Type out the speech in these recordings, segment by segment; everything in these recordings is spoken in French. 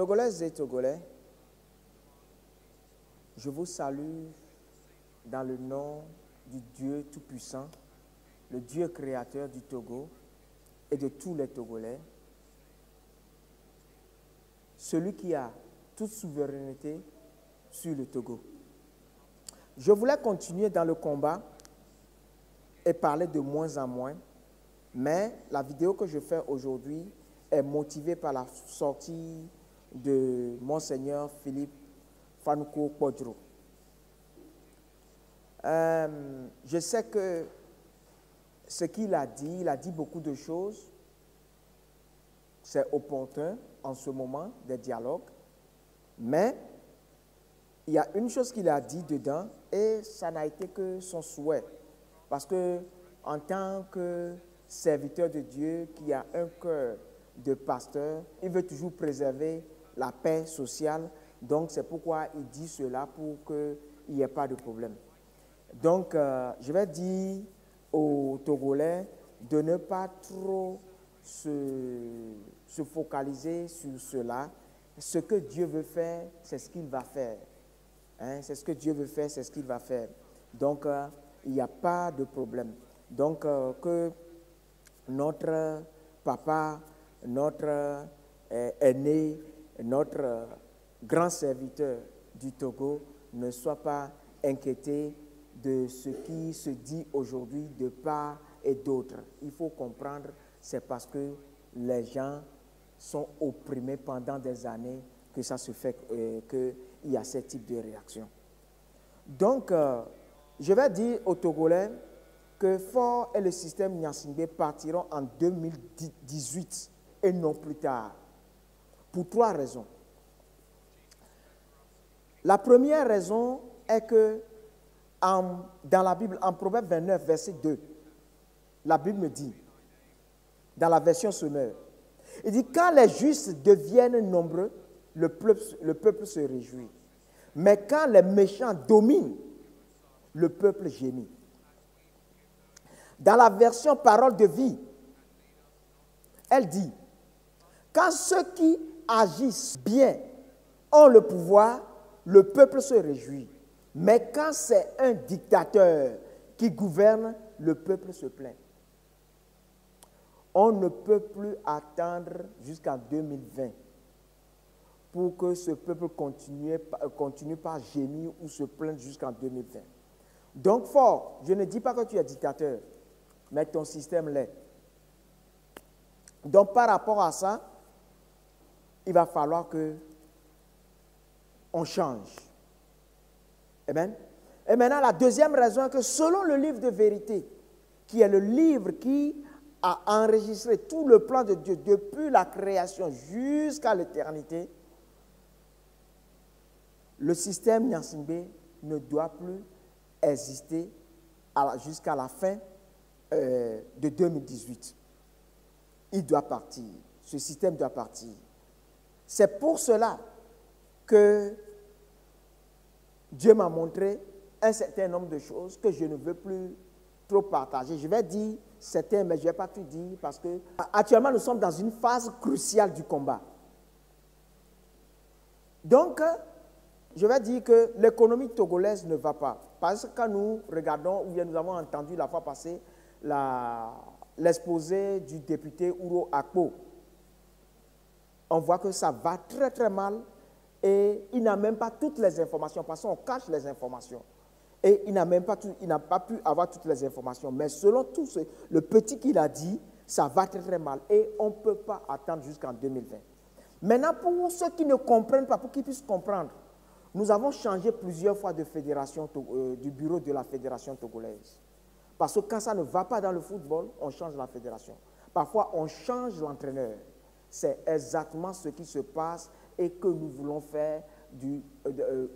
Togolaises et Togolais, je vous salue dans le nom du Dieu Tout-Puissant, le Dieu créateur du Togo et de tous les Togolais, celui qui a toute souveraineté sur le Togo. Je voulais continuer dans le combat et parler de moins en moins, mais la vidéo que je fais aujourd'hui est motivée par la sortie de Monseigneur Philippe Fanouko Podro. Je sais que ce qu'il a dit, il a dit beaucoup de choses. C'est opportun en ce moment des dialogues, mais il y a une chose qu'il a dit dedans et ça n'a été que son souhait. Parce que en tant que serviteur de Dieu qui a un cœur de pasteur, il veut toujours préserver la paix sociale. Donc c'est pourquoi il dit cela pour qu'il n'y ait pas de problème. Donc je vais dire aux Togolais de ne pas trop se focaliser sur cela. Ce que Dieu veut faire, c'est ce qu'il va faire. Hein? C'est ce que Dieu veut faire, c'est ce qu'il va faire. Donc, il n'y a pas de problème. Donc, que notre papa, notre aîné, notre grand serviteur du Togo ne soit pas inquiété de ce qui se dit aujourd'hui de part et d'autre. Il faut comprendre, c'est parce que les gens sont opprimés pendant des années que ça se fait, qu'il y a ce type de réaction. Donc, je vais dire aux Togolais que Faure et le système Gnassingbé partiront en 2018 et non plus tard, pour 3 raisons. La première raison est que dans la Bible, en Proverbe 29, verset 2, la Bible me dit, dans la version Semeur, il dit, quand les justes deviennent nombreux, le peuple se réjouit. Mais quand les méchants dominent, le peuple gémit. Dans la version Parole de vie, elle dit, quand ceux qui agissent bien ont le pouvoir, le peuple se réjouit. Mais quand c'est un dictateur qui gouverne, le peuple se plaint. On ne peut plus attendre jusqu'en 2020 pour que ce peuple continue par gémir ou se plaindre jusqu'en 2020. Donc, Faure, je ne dis pas que tu es dictateur, mais ton système l'est. Donc, par rapport à ça, il va falloir qu'on change. Amen. Et maintenant, la deuxième raison est que selon le livre de vérité, qui est le livre qui a enregistré tout le plan de Dieu depuis la création jusqu'à l'éternité, le système Gnassingbé ne doit plus exister jusqu'à la fin de 2018. Il doit partir. Ce système doit partir. C'est pour cela que Dieu m'a montré un certain nombre de choses que je ne veux plus trop partager. Je vais dire certains, mais je ne vais pas tout dire parce que actuellement, nous sommes dans une phase cruciale du combat. Donc, je vais dire que l'économie togolaise ne va pas. Parce que quand nous regardons, ou bien nous avons entendu la fois passée, l'exposé du député Ouro Akpo, on voit que ça va très très mal et il n'a même pas toutes les informations, parce qu'on cache les informations. Et il n'a pas pu avoir toutes les informations. Mais selon tout le petit qu'il a dit, ça va très très mal et on ne peut pas attendre jusqu'en 2020. Maintenant, pour ceux qui ne comprennent pas, pour qu'ils puissent comprendre, nous avons changé plusieurs fois de fédération, du bureau de la fédération togolaise. Parce que quand ça ne va pas dans le football, on change la fédération. Parfois, on change l'entraîneur. C'est exactement ce qui se passe et que nous voulons faire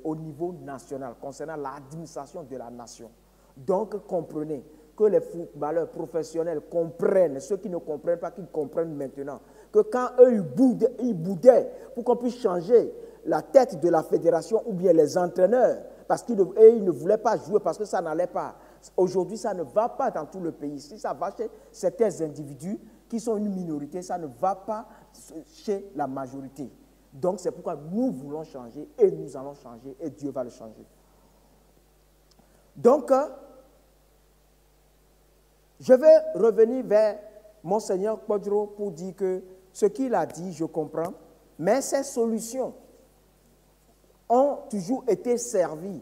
au niveau national, concernant l'administration de la nation. Donc, comprenez que les footballeurs professionnels comprennent, ceux qui ne comprennent pas, qu'ils comprennent maintenant, que quand eux, ils boudaient pour qu'on puisse changer la tête de la fédération ou bien les entraîneurs, parce qu'ils ne voulaient pas jouer parce que ça n'allait pas. Aujourd'hui, ça ne va pas dans tout le pays. Si ça va chez certains individus qui sont une minorité, ça ne va pas chez la majorité. Donc, c'est pourquoi nous voulons changer et nous allons changer et Dieu va le changer. Donc, je vais revenir vers Monseigneur Kodro pour dire que ce qu'il a dit, je comprends, mais ces solutions ont toujours été servies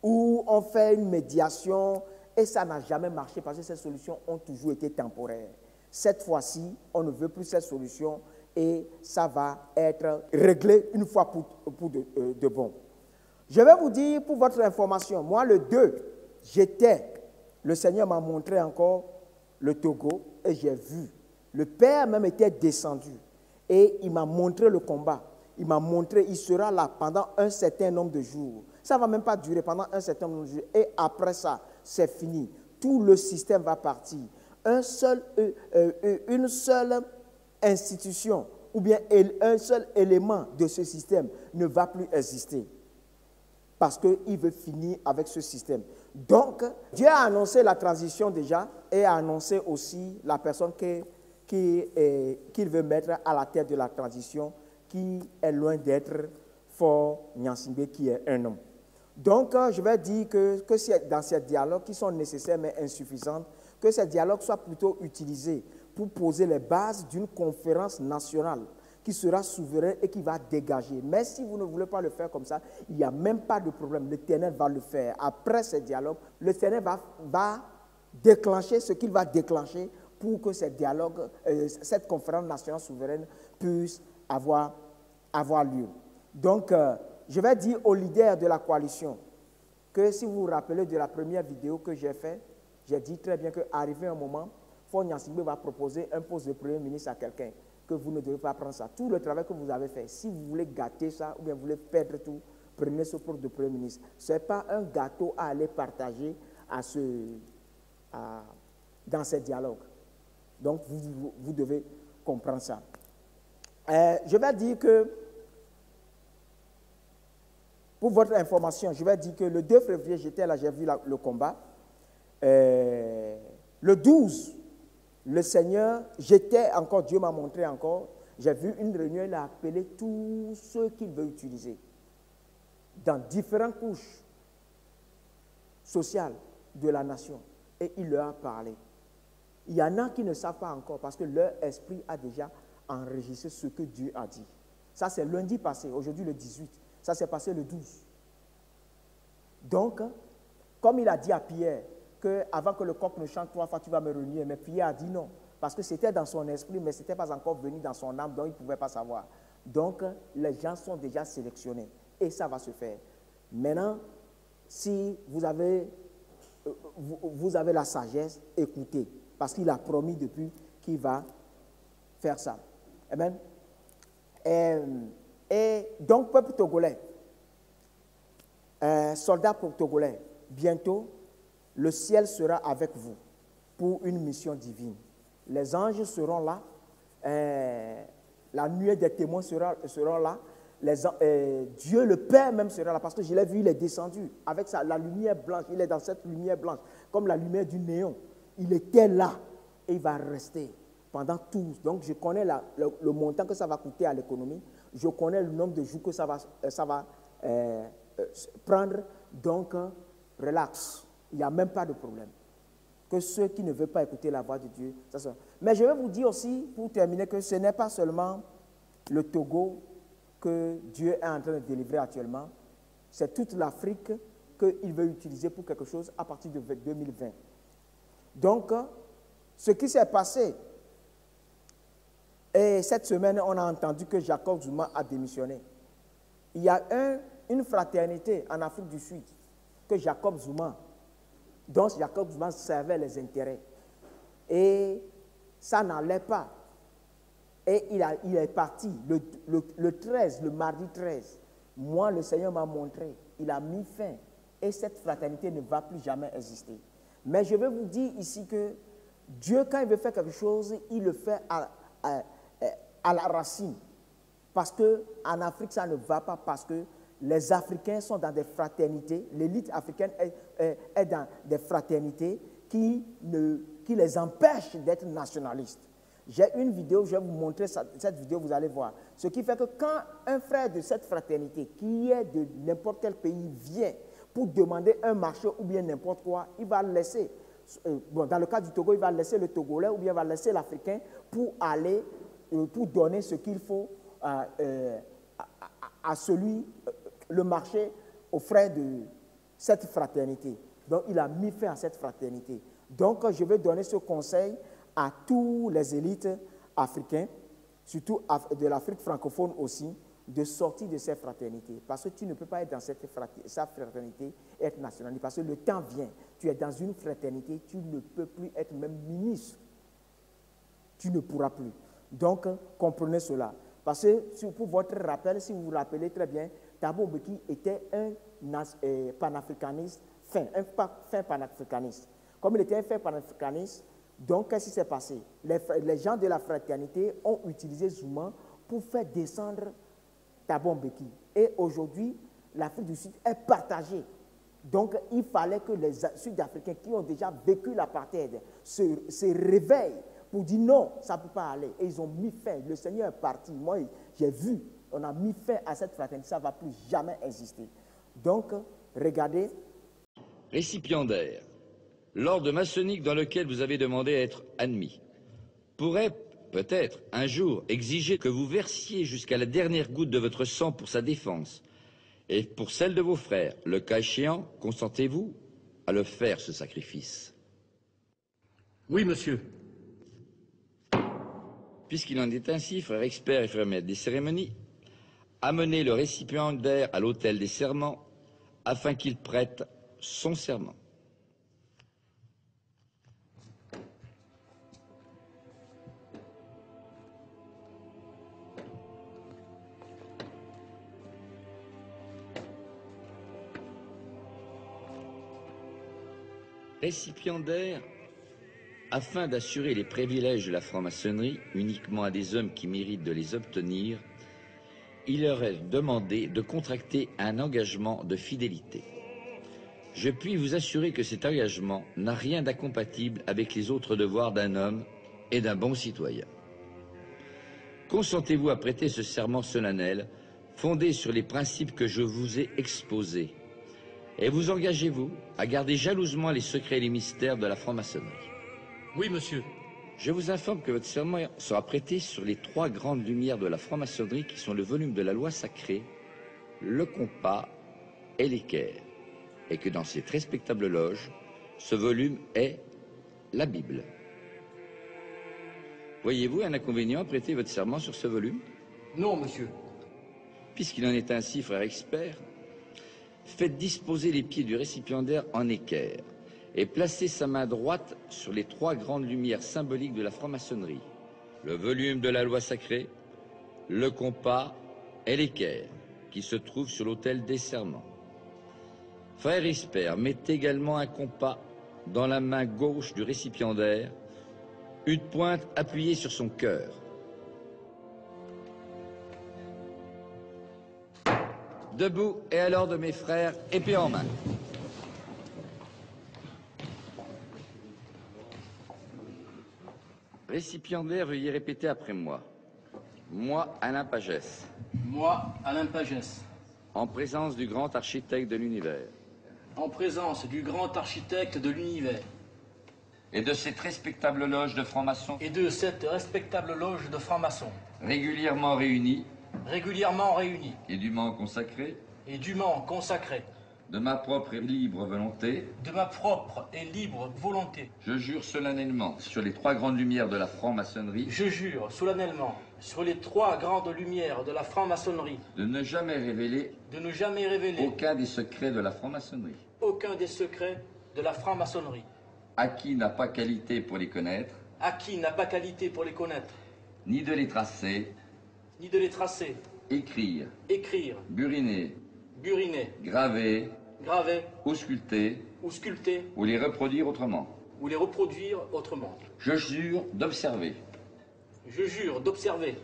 où on fait une médiation et ça n'a jamais marché parce que ces solutions ont toujours été temporaires. Cette fois-ci, on ne veut plus cette solution et ça va être réglé une fois pour de bon. Je vais vous dire pour votre information, moi le 2, le Seigneur m'a montré encore le Togo et j'ai vu. Le Père même était descendu et il m'a montré le combat. Il m'a montré, il sera là pendant un certain nombre de jours. Ça ne va même pas durer pendant un certain nombre de jours. Et après ça, c'est fini. Tout le système va partir. Une seule institution ou bien un seul élément de ce système ne va plus exister. Parce qu'il veut finir avec ce système. Donc, Dieu a annoncé la transition déjà et a annoncé aussi la personne qu'il veut mettre à la tête de la transition, qui est loin d'être Faure Gnassingbé, qui est un homme. Donc, je vais dire que dans ces dialogues qui sont nécessaires mais insuffisants, que ces dialogues soient plutôt utilisés pour poser les bases d'une conférence nationale qui sera souveraine et qui va dégager. Mais si vous ne voulez pas le faire comme ça, il n'y a même pas de problème. L'Éternel va le faire. Après ces dialogues, l'Éternel va déclencher ce qu'il va déclencher pour que ces dialogues, cette conférence nationale souveraine puisse avoir lieu. Donc, je vais dire aux leaders de la coalition que si vous vous rappelez de la première vidéo que j'ai faite, j'ai dit très bien qu'arrivé un moment, Faure Gnassingbé va proposer un poste de Premier ministre à quelqu'un, que vous ne devez pas prendre ça. Tout le travail que vous avez fait, si vous voulez gâter ça ou bien vous voulez perdre tout, prenez ce poste de Premier ministre. Ce n'est pas un gâteau à aller partager dans ces dialogues. Donc, vous devez comprendre ça. Je vais dire que, pour votre information, je vais dire que le 2 février, j'étais là, j'ai vu le combat. Le 12, le Seigneur, Dieu m'a montré encore, j'ai vu une réunion, il a appelé tous ceux qu'il veut utiliser dans différentes couches sociales de la nation et il leur a parlé. Il y en a qui ne savent pas encore parce que leur esprit a déjà enregistré ce que Dieu a dit. Ça, c'est lundi passé, aujourd'hui le 18. Ça s'est passé le 12. Donc, comme il a dit à Pierre, qu'avant que le coq ne chante 3 fois, tu vas me réunir. Mais Pierre a dit non, parce que c'était dans son esprit, mais ce n'était pas encore venu dans son âme, donc il ne pouvait pas savoir. Donc, les gens sont déjà sélectionnés et ça va se faire. Maintenant, si vous avez la sagesse, écoutez, parce qu'il a promis depuis qu'il va faire ça. Amen. Et donc, peuple togolais, soldats togolais, bientôt, le ciel sera avec vous pour une mission divine. Les anges seront là, la nuée des témoins seront là, Dieu le Père même sera là, parce que je l'ai vu, il est descendu avec la lumière blanche, il est dans cette lumière blanche, comme la lumière du néon. Il était là et il va rester pendant tout. Donc je connais le montant que ça va coûter à l'économie, je connais le nombre de jours que ça va prendre, donc relax. Il n'y a même pas de problème. Que ceux qui ne veulent pas écouter la voix de Dieu, ça sera. Mais je vais vous dire aussi, pour terminer, que ce n'est pas seulement le Togo que Dieu est en train de délivrer actuellement, c'est toute l'Afrique qu'il veut utiliser pour quelque chose à partir de 2020. Donc, ce qui s'est passé, et cette semaine, on a entendu que Jacob Zuma a démissionné. Il y a une fraternité en Afrique du Sud que Jacob Zuma, dont Jacob Zuma servait les intérêts. Et ça n'allait pas. Et il est parti le 13, le mardi 13. Moi, le Seigneur m'a montré, il a mis fin. Et cette fraternité ne va plus jamais exister. Mais je vais vous dire ici que Dieu, quand il veut faire quelque chose, il le fait à la racine. Parce qu'en Afrique, ça ne va pas, parce que les Africains sont dans des fraternités, l'élite africaine est dans des fraternités qui les empêchent d'être nationalistes. J'ai une vidéo, je vais vous montrer cette vidéo, vous allez voir. Ce qui fait que quand un frère de cette fraternité, qui est de n'importe quel pays, vient pour demander un marché ou bien n'importe quoi, il va laisser, dans le cas du Togo, il va laisser le Togolais ou bien il va laisser l'Africain pour aller, pour donner ce qu'il faut à celui, le marché, aux frères de cette fraternité. Donc, il a mis fin à cette fraternité. Donc, je vais donner ce conseil à tous les élites africains, surtout de l'Afrique francophone aussi, de sortir de cette fraternité. Parce que tu ne peux pas être dans cette fraternité et être nationaliste. Parce que le temps vient. Tu es dans une fraternité, tu ne peux plus être même ministre. Tu ne pourras plus. Donc, comprenez cela. Parce que, pour votre rappel, si vous vous rappelez très bien, Thabo Mbeki était un panafricaniste, fin panafricaniste. Comme il était un fin panafricaniste, donc qu'est-ce qui s'est passé? Les gens de la fraternité ont utilisé Zuma pour faire descendre Thabo Mbeki. Et aujourd'hui, l'Afrique du Sud est partagée. Donc, il fallait que les Sud-Africains qui ont déjà vécu l'apartheid se réveillent pour dire non, ça ne peut pas aller. Et ils ont mis fin. Le Seigneur est parti. Moi, j'ai vu, on a mis fin à cette fraternité. Ça ne va plus jamais exister. Donc, regardez. Récipiendaire, l'ordre maçonnique dans lequel vous avez demandé à être admis pourrait peut-être un jour exiger que vous versiez jusqu'à la dernière goutte de votre sang pour sa défense et pour celle de vos frères. Le cas échéant, consentez-vous à le faire, ce sacrifice? Oui, monsieur. Puisqu'il en est ainsi, frère expert et frère maître des cérémonies, amenez le récipiendaire à l'autel des serments afin qu'il prête son serment. Récipiendaire, afin d'assurer les privilèges de la franc-maçonnerie uniquement à des hommes qui méritent de les obtenir, il leur est demandé de contracter un engagement de fidélité. Je puis vous assurer que cet engagement n'a rien d'incompatible avec les autres devoirs d'un homme et d'un bon citoyen. Consentez-vous à prêter ce serment solennel fondé sur les principes que je vous ai exposés et vous engagez-vous à garder jalousement les secrets et les mystères de la franc-maçonnerie? Oui, monsieur. Je vous informe que votre serment sera prêté sur les 3 grandes lumières de la franc-maçonnerie qui sont le volume de la loi sacrée, le compas et l'équerre, et que dans cette respectable loge, ce volume est la Bible. Voyez-vous un inconvénient à prêter votre serment sur ce volume? Non, monsieur. Puisqu'il en est ainsi, frère expert, faites disposer les pieds du récipiendaire en équerre et placez sa main droite sur les 3 grandes lumières symboliques de la franc-maçonnerie, le volume de la loi sacrée, le compas et l'équerre, qui se trouvent sur l'autel des serments. Frère expert, mettez également un compas dans la main gauche du récipiendaire, une pointe appuyée sur son cœur. Debout et à l'ordre de mes frères, épée en main. Récipiendaire, veuillez répéter après moi. Moi, Alain Pagès. Moi, Alain Pagès. En présence du grand architecte de l'univers. En présence du grand architecte de l'univers. Et de cette respectable loge de francs-maçons. Et de cette respectable loge de francs-maçons. Régulièrement réunis. Régulièrement réunis. Et dûment consacrés. Et dûment consacrés. De ma propre et libre volonté. De ma propre et libre volonté. Je jure solennellement sur les 3 grandes lumières de la franc-maçonnerie. Je jure solennellement sur les 3 grandes lumières de la franc-maçonnerie. De ne jamais révéler. De ne jamais révéler. Aucun des secrets de la franc-maçonnerie. Aucun des secrets de la franc-maçonnerie. À qui n'a pas qualité pour les connaître. À qui n'a pas qualité pour les connaître. Ni de les tracer. Ni de les tracer. Écrire. Écrire. Buriner. Buriner. Graver. Graver. Ou sculpter. Ou sculpter. Ou les reproduire autrement. Ou les reproduire autrement. Je jure d'observer. Je jure d'observer.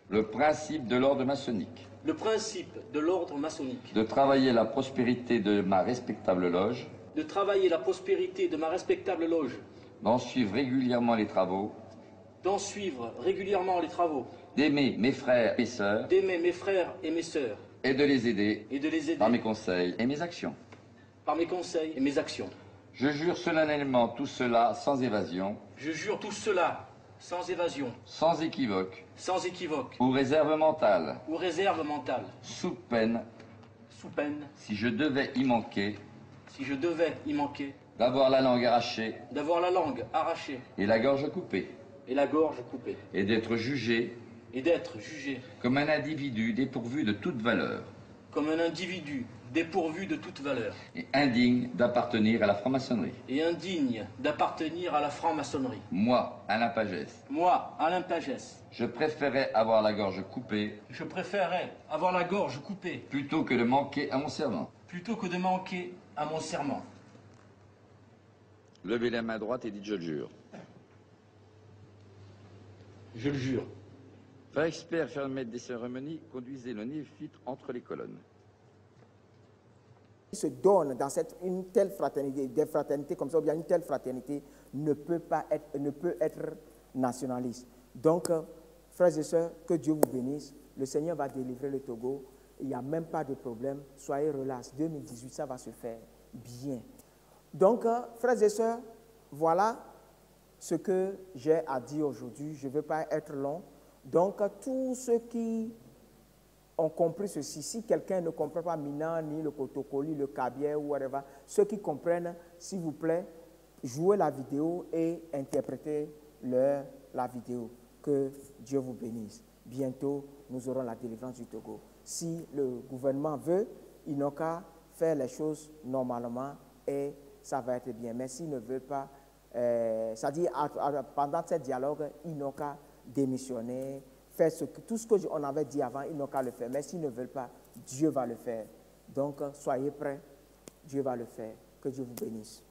Le principe de l'ordre maçonnique. Le principe de l'ordre maçonnique. De travailler la prospérité de ma respectable loge. De travailler la prospérité de ma respectable loge. D'en suivre régulièrement les travaux. d'en suivre régulièrement les travaux, d'aimer mes frères et sœurs d'aimer mes frères et mes sœurs, et de les aider et de les aider par mes conseils et mes actions. par mes conseils et mes actions. Je jure solennellement tout cela sans évasion, Je jure tout cela sans évasion, sans équivoque ou ou réserve mentale, réserve mentale, sous peine, sous peine, si je devais y manquer, si je devais y manquer, d'avoir la langue arrachée d'avoir la langue arrachée et la gorge coupée, et la gorge coupée, et d'être jugé et d'être jugé comme un individu dépourvu de toute valeur comme un individu dépourvu de toute valeur et indigne d'appartenir à la franc-maçonnerie. et indigne d'appartenir à la franc-maçonnerie. Moi, Alain Pagès, Moi, Alain Pagès, je préférais avoir la gorge coupée je préférerais avoir la gorge coupée plutôt que de manquer à mon serment. plutôt que de manquer à mon serment. Levez la main droite et dites je le jure. Je le jure. Frère expert, faire le maître des cérémonies, conduisez le néophyte entre les colonnes. Qui se donne dans une telle fraternité, des fraternités comme ça, ou bien une telle fraternité, ne peut être nationaliste. Donc, frères et sœurs, que Dieu vous bénisse. Le Seigneur va délivrer le Togo. Il n'y a même pas de problème. Soyez relax. 2018, ça va se faire bien. Donc, frères et sœurs, voilà ce que j'ai à dire aujourd'hui. Je ne veux pas être long. Donc, tous ceux qui ont compris ceci, si quelqu'un ne comprend pas Mina, ni le Kotokoli, le Kabier ou whatever, ceux qui comprennent, s'il vous plaît, jouez la vidéo et interprétez la vidéo. Que Dieu vous bénisse. Bientôt, nous aurons la délivrance du Togo. Si le gouvernement veut, ils n'ont qu'à faire les choses normalement et ça va être bien. Mais s'ils ne veulent pas, c'est-à-dire pendant ce dialogue, ils n'ont qu'à démissionner, faire tout ce qu'on avait dit avant, ils n'ont qu'à le faire. Mais s'ils ne veulent pas, Dieu va le faire. Donc, soyez prêts, Dieu va le faire. Que Dieu vous bénisse.